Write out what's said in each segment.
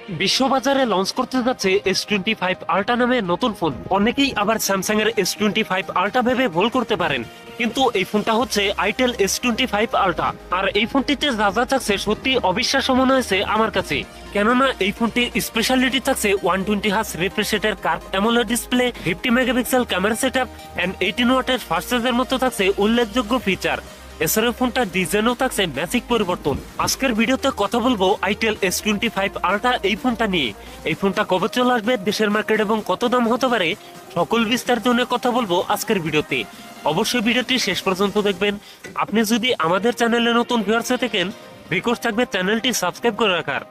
বিশ্ববাজারে launch করতে যাচ্ছে S25 ultra নামে নতুন ফোন। অনেকেই আবার স্যামসাং এর S25 আল্ট্রা ভেবে ভুল করতে পারেন, কিন্তু এই ফোনটা হচ্ছে আইটেল S25 আল্ট্রা। আর এই ফোনটিতে যা যা থাকছে সত্যি অবিশ্বাস্য মনে হয়েছে আমার কাছে, কেননা এই ফোনটির স্পেশালিটি থাকছে 120 হার্জ রিফ্রেশ রেটের curve AMOLED display, 50 megapixel camera setup and 18 ওয়াটের ফাস্ট চার্জের মতো থাকছে উল্লেখযোগ্য ফিচার। এছাড়াও ফোনটা ডিজাইনও থাকছে ম্যাজিক পরিবর্তন। আজকের ভিডিওতে কথা বলবো আইটেল S25 আল্ট্রা এই ফোনটা নিয়ে। এই ফোনটা কবে চলে আসবে দেশের মার্কেট এবং কত দাম হতে পারে, সকল বিস্তারিত নিয়ে কথা বলবো আজকের ভিডিওতে। অবশ্যই ভিডিওটি শেষ পর্যন্ত দেখবেন। আপনি যদি আমাদের চ্যানেলে নতুন ভিউয়ার্স হয়ে থাকেন, রিকোয়েস্ট থাকবে চ্যানেলটি সাবস্ক্রাইব করে রাখার।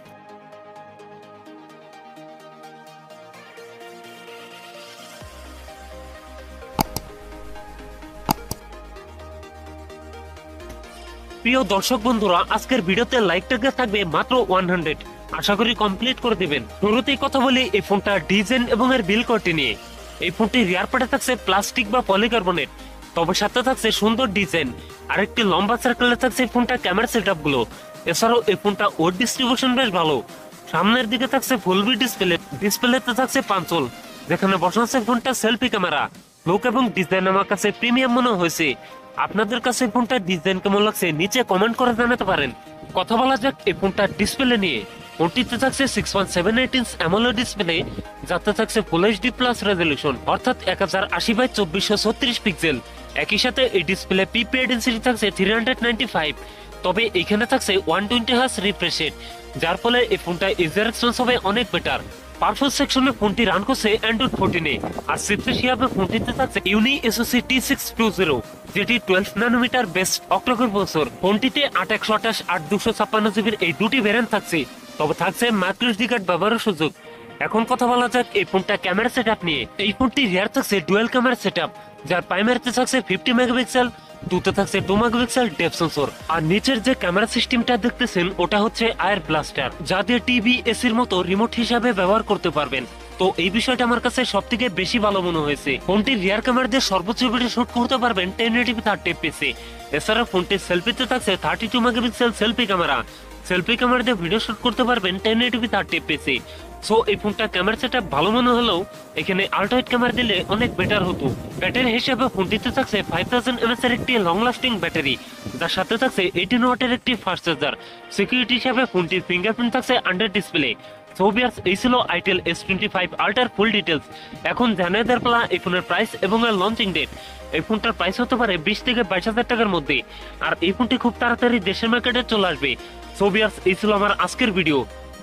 প্রিয় দর্শক বন্ধুরা, আজকের ভিডিওতে লাইক টার্গেট থাকবে মাত্র 100, আশা করি কমপ্লিট করে দিবেন। শুরুতেই কথা বলি এই ফোনটা ডিজাইন এবং এর বিল কোয়ালিটি নিয়ে। এই ফোনটি রিয়ার পার্টে থাকছে প্লাস্টিক বা পলিকার্বনেট, তবে সাথে থাকছে সুন্দর ডিজাইন। আরেকটি লম্বা সার্কেলে থাকছে এই ফোনটা ক্যামেরা সেটআপ গুলো। এছাড়াও এই ফোনটা ওয়েট ডিস্ট্রিবিউশন বেশ ভালো। সামনের দিকে থাকছে ফুল ভি ডিসপ্লেতে থাকছে পাঁচল, যেখানে বসাচ্ছে ফোনটা সেলফি ক্যামেরা। লুক এবং ডিজাইন আমার কাছে প্রিমিয়াম মনে হয়েছে। আপনাদের কাছে ফোনটার ডিজাইন কেমন লাগছে নিচে কমেন্ট করে জানাতে পারেন। কথা বলা যাক এই ফোনটার ডিসপ্লে নিয়ে। ফোনটিতে থাকছে 6.78 ইঞ্চ অ্যামোলেড ডিসপ্লে, যাতে থাকছে ফুল এইচডি প্লাস রেজলিউশন অর্থাৎ 1080x2436 পিক্সেল। একই সাথে এই ডিসপ্লে পিপিআই ডেনসিটি থাকছে 395, তবে এখানে থাকছে 120 হার্জ রিফ্রেশ রেট, যার ফলে এই ফোনটা ইউজার এক্সপিরিয়েন্স হবে অনেক বেটার। পারফরমেন্স সেকশনে ফোনটি রান করছে অ্যান্ড্রয়েড 14 এ। আর চিপসেট হিসাবে ফোনটিতে থাকছে ইউনি এসওসি T620, যেটি 12 ন্যানোমিটার বেস্ট অক্টাকোর প্রসেসর। ফোনটিতে 8/128 8/256 জিবির এই দুটি ভ্যারিয়েন্ট থাকছে, তবে থাকছে মাইক্রো SD কার্ড ব্যবহারের সুযোগ। এখন কথা বলা যাক এই ফোনটা ক্যামেরা সেটআপ নিয়ে। এই ফোনটি রিয়ার থাকছে ডুয়াল ক্যামেরা সেটআপ, যার প্রাইমারিতে থাকছে 50 মেগাপিক্সেল, দুটো থাকছে 2 মেগাপিক্সেল ডেপ সেন্সর। আর নিচের যে ক্যামেরা সিস্টেমটা দেখতেছেন ওটা হচ্ছে আয়ার ব্লাস্টার, যা দিয়ে টিভি এসির মতো রিমোট হিসাবে ব্যবহার করতে পারবেন। তো এই বিষয়টা আমার কাছে সব থেকে বেশি ভালো মনে হয়েছে। ফোনটির রিয়ার ক্যামেরা দিয়ে সর্বোচ্চ ভিডিও শুট করতে পারবেন 1080p 30fps। এছাড়া ফোনটির সেলফিতে থাকছে 32 megapixel selfie camera. Selfie camera দিয়ে ভিডিও শুট করতে পারবেন 1080p 30fps। সো এই ফোনটা ক্যামেরা সেটআপ ভালো মনে হলেও এখানে আল্ট্রাওয়াইড ক্যামেরা দিলে অনেক বেটার হতো। ব্যাটারি হিসেবে ফোনটিতে থাকছে 5000 mAh এর একটি লং লাস্টিং ব্যাটারি, যার সাথে থাকছে 18 ওয়াটের একটি ফাস্ট চার্জার। সিকিউরিটি হিসেবে ফোনটির ফিঙ্গারপ্রিন্ট থাকছে আন্ডার ডিসপ্লে। সো ভিউয়ার্স, এই ছিল আইটেল S25 আল্ট্রার ফুল ডিটেলস। এখন জানিয়ে দেওয়ার পালা এই ফোনের প্রাইস এবং এর লঞ্চিং ডেট। এই ফোনটার প্রাইস হতে পারে 20 থেকে 22,000 টাকার মধ্যে, আর এই ফোনটি খুব তাড়াতাড়ি দেশের মার্কেটে চলে আসবে। সো ভিউয়ার্স, এই ছিল আমার আজকের ভিডিও।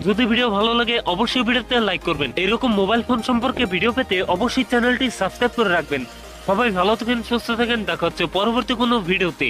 যদি ভিডিও ভালো লাগে অবশ্যই ভিডিওতে লাইক করবেন। এরকম মোবাইল ফোন সম্পর্কে ভিডিও পেতে অবশ্যই চ্যানেলটি সাবস্ক্রাইব করে রাখবেন। সবাই ভালো থাকেন, সুস্থ থাকেন, দেখা হচ্ছে পরবর্তী কোনো ভিডিওতে।